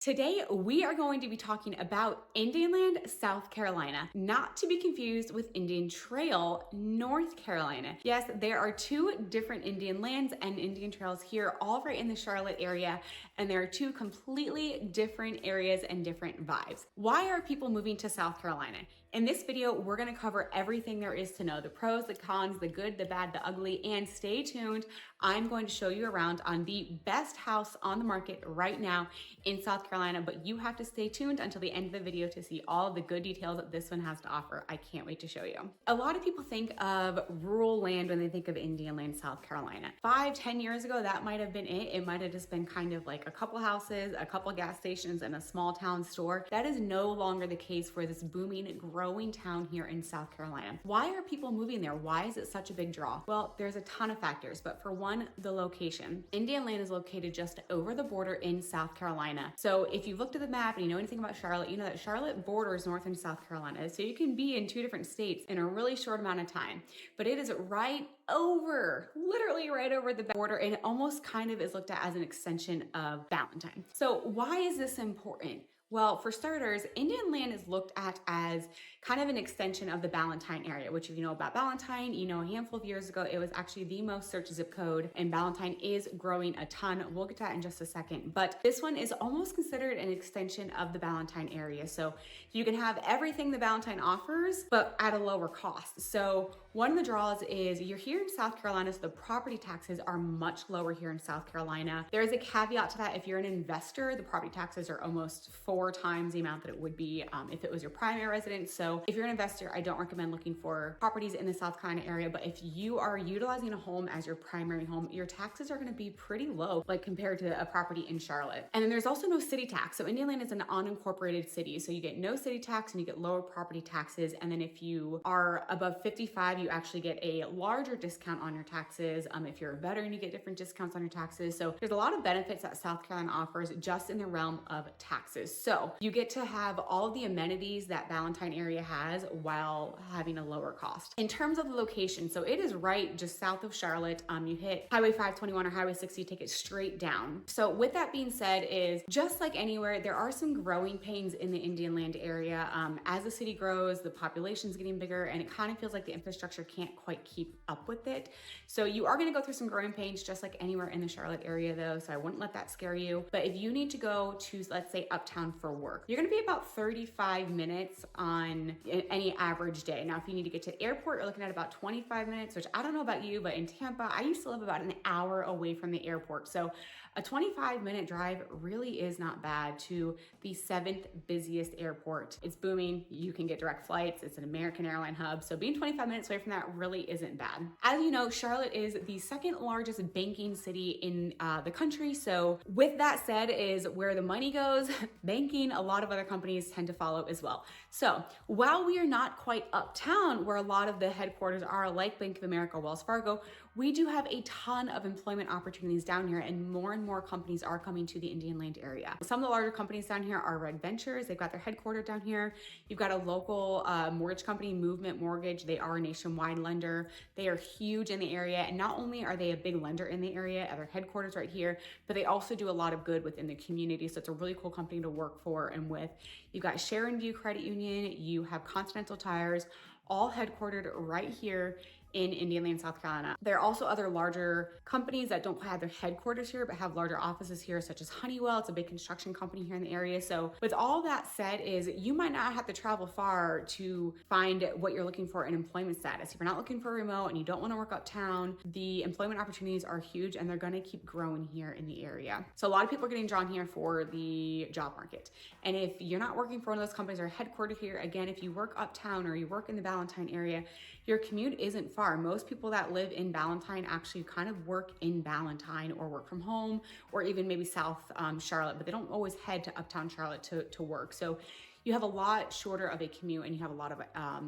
Today, we are going to be talking about Indian Land, South Carolina, not to be confused with Indian Trail, North Carolina. Yes, there are two different Indian lands and Indian trails here, all right in the Charlotte area, and there are two completely different areas and different vibes. Why are people moving to South Carolina? In this video, we're gonna cover everything there is to know, the pros, the cons, the good, the bad, the ugly, and stay tuned. I'm going to show you around on the best house on the market right now in South Carolina, but you have to stay tuned until the end of the video to see all the good details that this one has to offer. I can't wait to show you. A lot of people think of rural land when they think of Indian Land, South Carolina. 5-10 years ago, that might have been it. It might have just been kind of like a couple houses, a couple gas stations, and a small town store. That is no longer the case for this booming, growing town here in South Carolina. Why are people moving there? Why is it such a big draw? Well, there's a ton of factors, but for one, the location. Indian Land is located just over the border in South Carolina. So if you've looked at the map and you know anything about Charlotte, you know that Charlotte borders North and South Carolina. So you can be in two different states in a really short amount of time. But it is right over, literally right over the border, and it almost kind of is looked at as an extension of Ballantyne. So why is this important? Well, for starters, Indian Land is looked at as kind of an extension of the Ballantyne area, which if you know about Ballantyne, you know a handful of years ago, it was actually the most searched zip code, and Ballantyne is growing a ton. We'll get to that in just a second, but this one is almost considered an extension of the Ballantyne area. So you can have everything the Ballantyne offers, but at a lower cost. So one of the draws is you're here in South Carolina, so the property taxes are much lower here in South Carolina. There is a caveat to that. If you're an investor, the property taxes are almost 4 times the amount that it would be if it was your primary residence. So if you're an investor, I don't recommend looking for properties in the South Carolina area, but if you are utilizing a home as your primary home, your taxes are gonna be pretty low, like compared to a property in Charlotte. And then there's also no city tax. So Indian Land is an unincorporated city. So you get no city tax and you get lower property taxes. And then if you are above 55, you actually get a larger discount on your taxes. If you're a veteran, you get different discounts on your taxes. So there's a lot of benefits that South Carolina offers just in the realm of taxes. So you get to have all of the amenities that Ballantyne area has while having a lower cost. In terms of the location, so it is right just south of Charlotte. You hit Highway 521 or Highway 60, take it straight down. So with that being said, is just like anywhere, there are some growing pains in the Indian Land area. As the city grows, the population's getting bigger, and it kind of feels like the infrastructure can't quite keep up with it. So you are gonna go through some growing pains just like anywhere in the Charlotte area though, so I wouldn't let that scare you. But if you need to go to, let's say, uptown for work, you're gonna be about 35 minutes on any average day. Now, if you need to get to the airport, you're looking at about 25 minutes, which I don't know about you, but in Tampa, I used to live about an hour away from the airport. So a 25-minute drive really is not bad to the 7th busiest airport. It's booming. You can get direct flights. It's an American airline hub. So being 25 minutes away from that really isn't bad. As you know, Charlotte is the second largest banking city in the country. So with that said, is where the money goes, banking, a lot of other companies tend to follow as well. So while we are not quite uptown where a lot of the headquarters are, like Bank of America, Wells Fargo, we do have a ton of employment opportunities down here, and more companies are coming to the Indian Land area. Some of the larger companies down here are Red Ventures. They've got their headquarters down here. You've got a local mortgage company, Movement Mortgage. They are a nationwide lender. They are huge in the area, and not only are they a big lender in the area at their headquarters right here, but they also do a lot of good within the community. So it's a really cool company to work for and with. You've got Sharon View Credit Union. You have Continental Tires, all headquartered right here in Indian Land, South Carolina. There are also other larger companies that don't have their headquarters here, but have larger offices here, such as Honeywell. It's a big construction company here in the area. So with all that said, is you might not have to travel far to find what you're looking for in employment status. If you're not looking for remote and you don't want to work uptown, the employment opportunities are huge, and they're going to keep growing here in the area. So a lot of people are getting drawn here for the job market. And if you're not working for one of those companies that are headquartered here, again, if you work uptown or you work in the Ballantyne area, your commute isn't far. Most people that live in Ballantyne actually kind of work in Ballantyne or work from home, or even maybe South Charlotte, but they don't always head to uptown Charlotte to work. So you have a lot shorter of a commute, and you have a lot of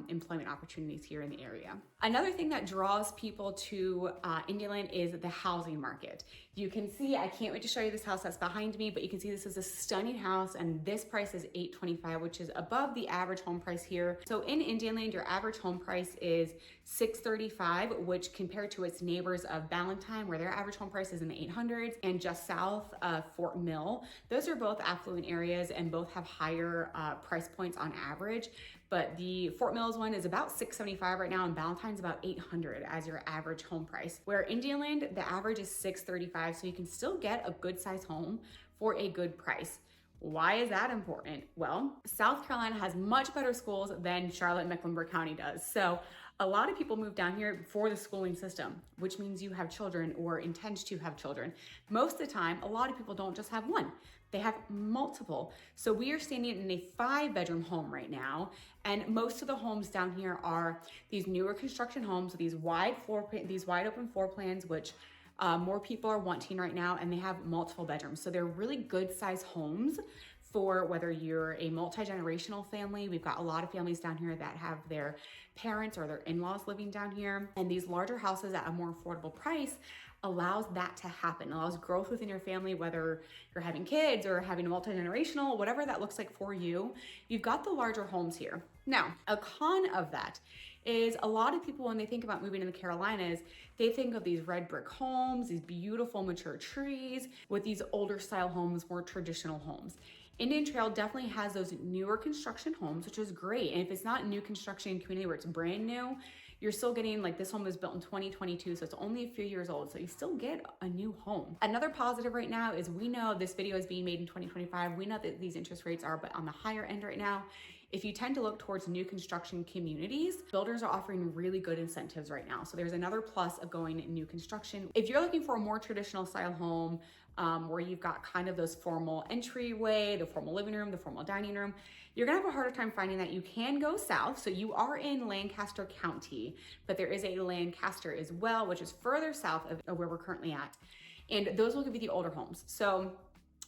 employment opportunities here in the area. Another thing that draws people to Indian Land is the housing market. You can see, I can't wait to show you this house that's behind me, but you can see this is a stunning house, and this price is $825, which is above the average home price here. So in Indian Land, your average home price is $635, which compared to its neighbors of Ballantyne, where their average home price is in the 800s, and just south of Fort Mill, those are both affluent areas and both have higher price points on average. But the Fort Mills one is about $675 right now, and Ballantyne's about $800 as your average home price. Where Indian Land, the average is $635, so you can still get a good size home for a good price. Why is that important? Well, South Carolina has much better schools than Charlotte, Mecklenburg County does. So a lot of people move down here for the schooling system, which means you have children or intend to have children. Most of the time, a lot of people don't just have one. They have multiple. So we are standing in a 5-bedroom home right now. And most of the homes down here are these newer construction homes, these wide open floor plans, which more people are wanting right now, and they have multiple bedrooms. So they're really good size homes for whether you're a multi-generational family. We've got a lot of families down here that have their parents or their in-laws living down here. And these larger houses at a more affordable price allows that to happen, allows growth within your family, whether you're having kids or having a multi-generational, whatever that looks like for you. You've got the larger homes here. Now, a con of that is a lot of people, when they think about moving in the Carolinas, they think of these red brick homes, these beautiful mature trees, with these older style homes, more traditional homes. Indian Trail definitely has those newer construction homes, which is great. And if it's not new construction community where it's brand new, you're still getting, like, this home was built in 2022, so it's only a few years old, so you still get a new home. Another positive right now is we know this video is being made in 2025. We know that these interest rates are but on the higher end right now. If you tend to look towards new construction communities, builders are offering really good incentives right now. So there's another plus of going new construction. If you're looking for a more traditional style home, where you've got kind of those formal entryway, the formal living room, the formal dining room, you're gonna have a harder time finding that. You can go south. So you are in Lancaster County, but there is a Lancaster as well, which is further south of where we're currently at. And those will give you the older homes. So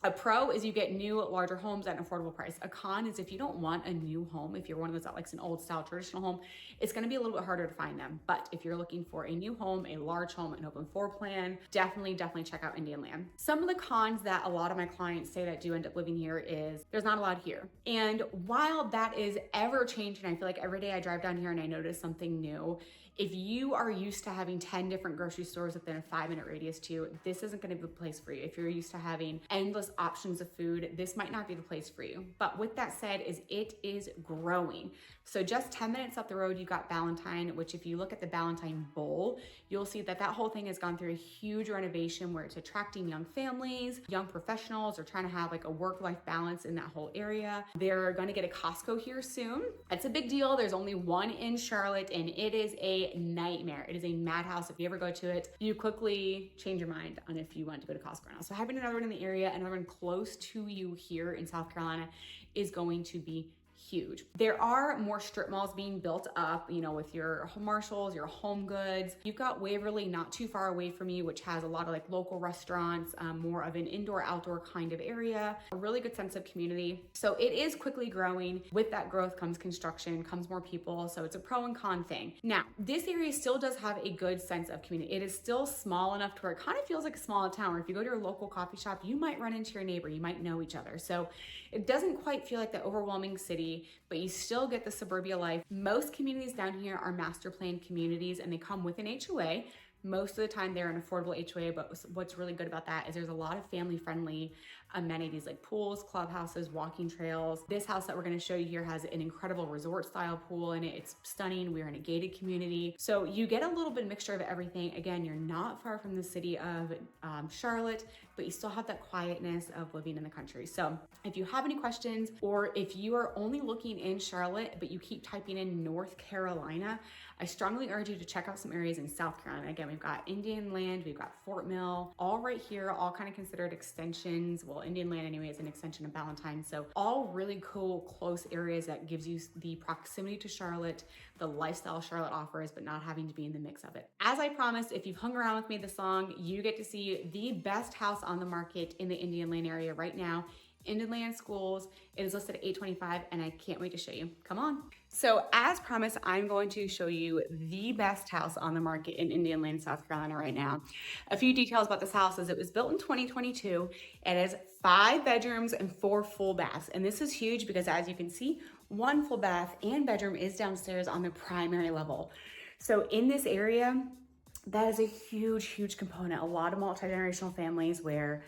a pro is you get new, larger homes at an affordable price. A con is if you don't want a new home, if you're one of those that likes an old style traditional home, it's gonna be a little bit harder to find them. But if you're looking for a new home, a large home, an open floor plan, definitely check out Indian Land. Some of the cons that a lot of my clients say that do end up living here is there's not a lot here. And while that is ever changing, I feel like every day I drive down here and I notice something new. If you are used to having 10 different grocery stores within a 5-minute radius too, this isn't gonna be the place for you. If you're used to having endless options of food, this might not be the place for you. But with that said, it is growing. So just 10 minutes up the road, you got Ballantyne, which if you look at the Ballantyne Bowl, you'll see that whole thing has gone through a huge renovation where it's attracting young families, young professionals, or trying to have like a work-life balance in that whole area. They're gonna get a Costco here soon. It's a big deal. There's only one in Charlotte, and it is a nightmare. It is a madhouse. If you ever go to it, you quickly change your mind on if you want to go to Costco now. So having another one in the area, another one close to you here in South Carolina is going to be huge. There are more strip malls being built up, you know, with your Marshalls, your Home Goods. You've got Waverly not too far away from you, which has a lot of like local restaurants, more of an indoor-outdoor kind of area, a really good sense of community. So it is quickly growing. With that growth comes construction, comes more people. So it's a pro and con thing. Now, this area still does have a good sense of community. It is still small enough to where it kind of feels like a small town where if you go to your local coffee shop, you might run into your neighbor, you might know each other. So it doesn't quite feel like the overwhelming city, but you still get the suburbia life. Most communities down here are master planned communities and they come with an HOA. Most of the time they're an affordable HOA, but what's really good about that is there's a lot of family friendly amenities like pools, clubhouses, walking trails. This house that we're gonna show you here has an incredible resort style pool in it. It's stunning. We're in a gated community. So you get a little bit of mixture of everything. Again, you're not far from the city of Charlotte, but you still have that quietness of living in the country. So if you have any questions, or if you are only looking in Charlotte, but you keep typing in North Carolina, I strongly urge you to check out some areas in South Carolina. Again, we've got Indian Land, we've got Fort Mill, all right here, all kind of considered extensions. Well, Indian Land anyway is an extension of Ballantyne. So all really cool, close areas that gives you the proximity to Charlotte, the lifestyle Charlotte offers, but not having to be in the mix of it. As I promised, if you've hung around with me this long, you get to see the best house on the market in the Indian Land area right now. Indian Land Schools. It is listed at $825 and I can't wait to show you. Come on. So as promised, I'm going to show you the best house on the market in Indian Land, South Carolina right now. A few details about this house is it was built in 2022. It has 5 bedrooms and 4 full baths. And this is huge because as you can see, 1 full bath and bedroom is downstairs on the primary level. So in this area, that is a huge, huge component. A lot of multi-generational families where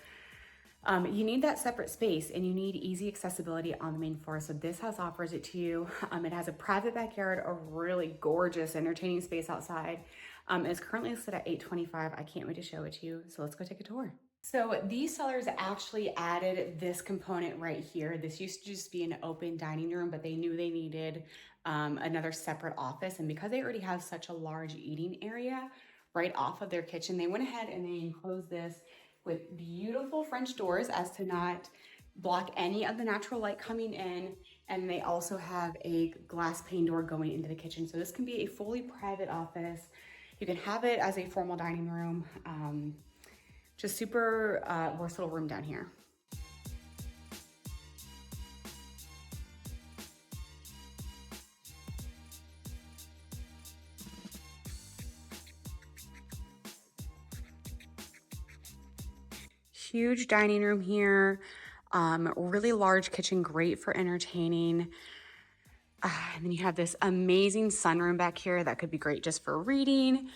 you need that separate space and you need easy accessibility on the main floor. So this house offers it to you. It has a private backyard, a really gorgeous entertaining space outside. It's currently listed at $825. I can't wait to show it to you. So let's go take a tour. So these sellers actually added this component right here. This used to just be an open dining room, but they knew they needed another separate office. And because they already have such a large eating area right off of their kitchen, they went ahead and they enclosed this with beautiful French doors as to not block any of the natural light coming in. And they also have a glass pane door going into the kitchen. So this can be a fully private office. You can have it as a formal dining room. Just super versatile room down here. Huge dining room here, really large kitchen, great for entertaining. And then you have this amazing sunroom back here that could be great just for reading.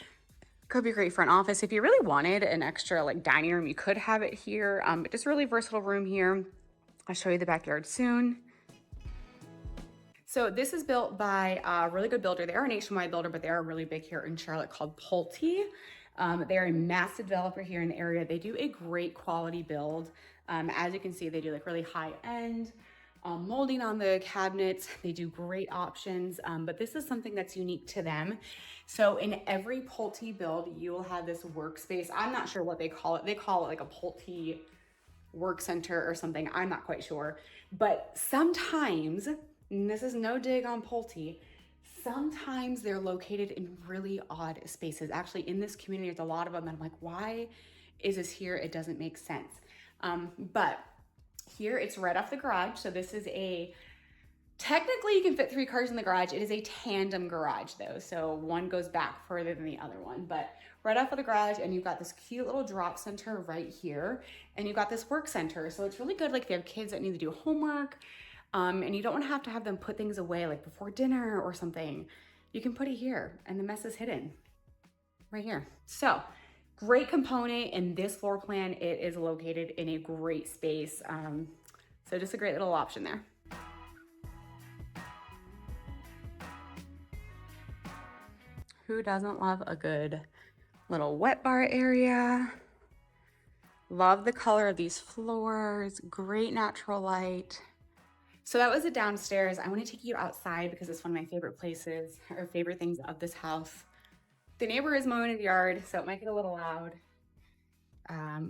Could be great for an office. If you really wanted an extra like dining room, you could have it here, but just really versatile room here. I'll show you the backyard soon. So this is built by a really good builder. They are a nationwide builder, but they are really big here in Charlotte called Pulte. They're a massive developer here in the area. They do a great quality build. As you can see, they do like really high end molding on the cabinets. They do great options, but this is something that's unique to them. So in every Pulte build, you will have this workspace. I'm not sure what they call it. They call it like a Pulte work center or something. I'm not quite sure. But sometimes, and this is no dig on Pulte, sometimes they're located in really odd spaces. Actually, in this community, there's a lot of them. And I'm like, why is this here? It doesn't make sense. But here it's right off the garage. So this is technically you can fit 3 cars in the garage. It is a tandem garage though. So one goes back further than the other one, but right off of the garage, and you've got this cute little drop center right here. And you've got this work center. So it's really good. Like if you have kids that need to do homework, and you don't want to have them put things away like before dinner or something, you can put it here and the mess is hidden right here. So great component in this floor plan. It is located in a great space. So just a great little option there. Who doesn't love a good little wet bar area? Love the color of these floors, great natural light. So that was the downstairs. I want to take you outside because it's one of my favorite places or favorite things of this house. The neighbor is mowing the yard, so it might get a little loud.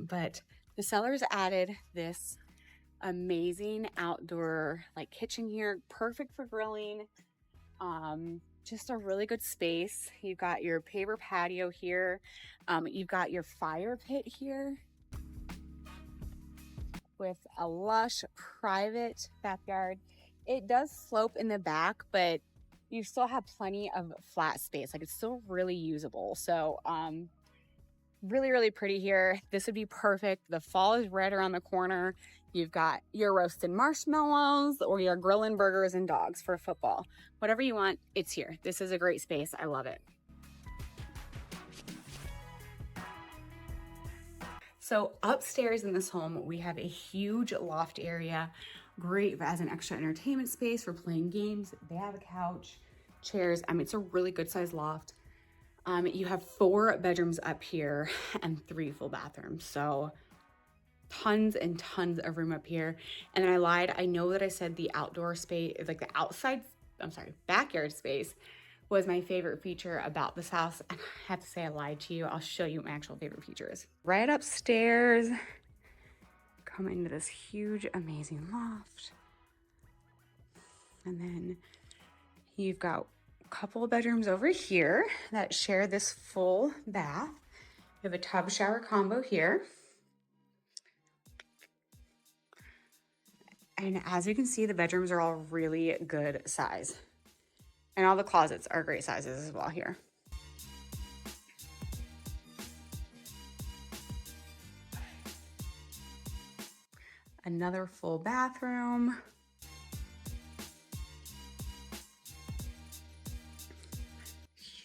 But the sellers added this amazing outdoor like kitchen here, perfect for grilling. Just a really good space. You've got your paver patio here. You've got your fire pit here with a lush private backyard. It does slope in the back, but you still have plenty of flat space. Like it's still really usable. So really, really pretty here. This would be perfect. The fall is right around the corner. You've got your roasted marshmallows or your grilling burgers and dogs for football. Whatever you want, it's here. This is a great space. I love it. So upstairs in this home, we have a huge loft area, great as an extra entertainment space for playing games. They have a couch, chairs. I mean, it's a really good sized loft. You have 4 bedrooms up here and 3 full bathrooms. So tons and tons of room up here. And then I lied. I know that I said the outdoor space, like the backyard space was my favorite feature about this house. And I have to say I lied to you. I'll show you what my actual favorite feature is. Right upstairs, come into this huge, amazing loft. And then you've got a couple of bedrooms over here that share this full bath. You have a tub shower combo here. And as you can see, the bedrooms are all really good size. And all the closets are great sizes as well here. Another full bathroom.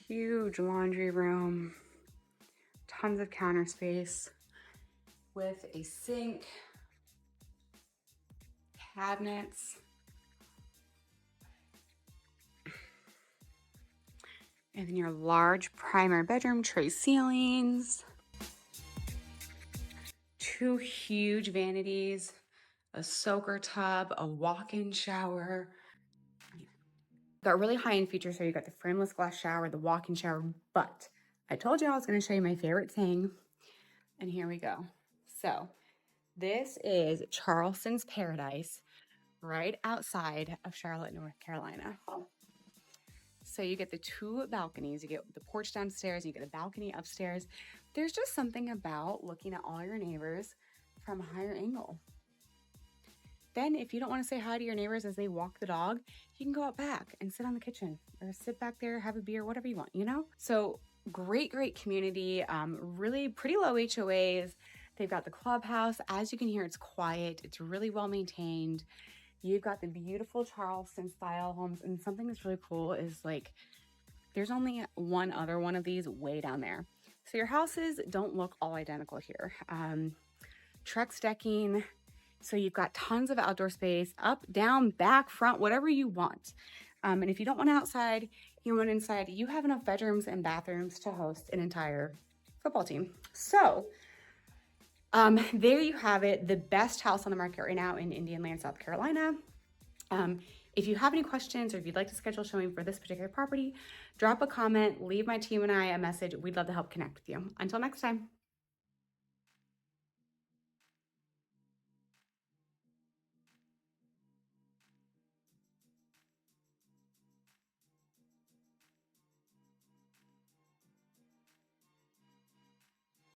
Huge laundry room. Tons of counter space with a sink, cabinets, and then your large primary bedroom, tray ceilings, 2 huge vanities, a soaker tub, a walk-in shower. Got really high-end features, so you got the frameless glass shower, the walk-in shower, but I told you I was gonna show you my favorite thing, and here we go. So this is Charleston's Paradise, right outside of Charlotte, North Carolina. So you get the 2 balconies, you get the porch downstairs, you get a balcony upstairs. There's just something about looking at all your neighbors from a higher angle. Then if you don't want to say hi to your neighbors as they walk the dog, you can go out back and sit on the kitchen or sit back there, have a beer, whatever you want, you know? So great community, really pretty low HOAs. They've got the clubhouse. As you can hear, it's quiet. It's really well maintained. You've got the beautiful Charleston-style homes, and something that's really cool is like, there's only one other one of these way down there. So your houses don't look all identical here. Trex decking, so you've got tons of outdoor space, up, down, back, front, whatever you want. And if you don't want outside, you want inside, you have enough bedrooms and bathrooms to host an entire football team. So there you have it, the best house on the market right now in Indian Land, South Carolina. If you have any questions or if you'd like to schedule a showing for this particular property, drop a comment, leave my team and I a message. We'd love to help connect with you. Until next time.